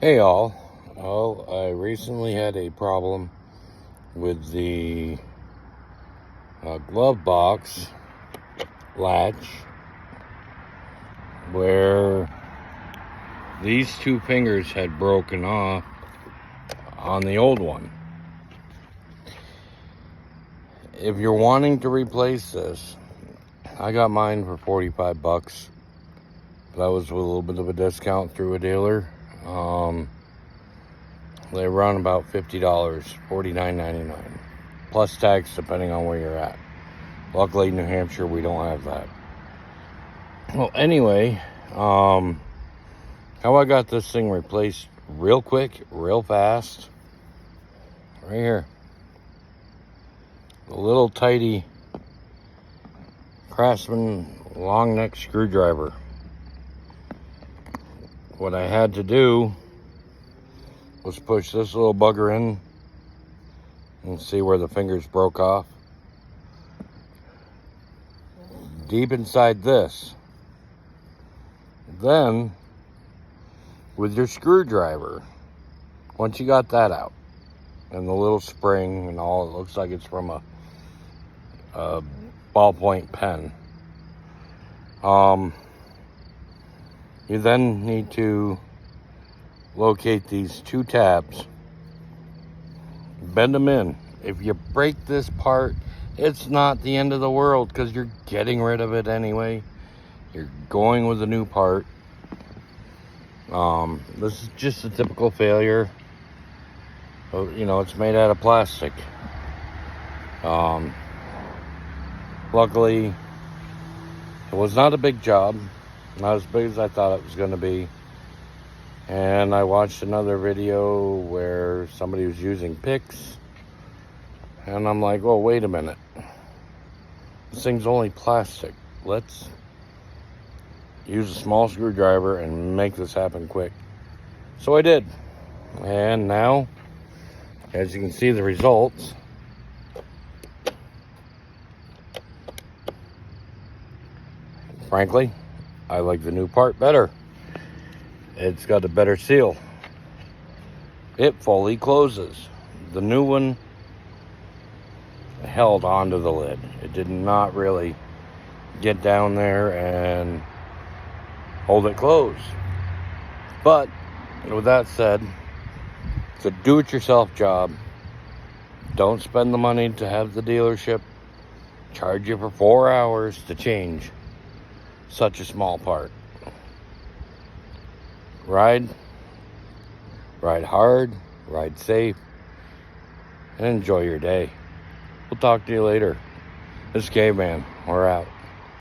Hey all. Well, I recently had a problem with the glove box latch where these two fingers had broken off on the old one. If you're wanting to replace this, I got mine for 45 bucks. That was with a little bit of a discount through a dealer. They run about $50, $49.99, plus tax depending on where you're at. Luckily, New Hampshire, we don't have that. Well, anyway, how I got this thing replaced real quick, real fast, right here. The little tidy Craftsman long neck screwdriver. What I had to do was push this little bugger in and see where the fingers broke off. Deep inside this. Then, with your screwdriver, once you got that out, and the little spring and all, it looks like it's from a ballpoint pen. You then need to locate these two tabs, bend them in. If you break this part, it's not the end of the world because you're getting rid of it anyway. You're going with a new part. This is just a typical failure. You know, it's made out of plastic. Luckily, it was not a big job. Not as big as I thought it was going to be. And I watched another video where somebody was using picks. And I'm like, oh, wait a minute. This thing's only plastic. Let's use a small screwdriver and make this happen quick. So I did. And now, as you can see the results. Frankly, I like the new part better. It's got a better seal. It fully closes. The new one held onto the lid. It did not really get down there and hold it closed. But with that said, it's a do-it-yourself job. Don't spend the money to have the dealership charge you for 4 hours to change such a small part. Ride hard, ride safe, and enjoy your day. We'll talk to you later. This is Caveman. We're out.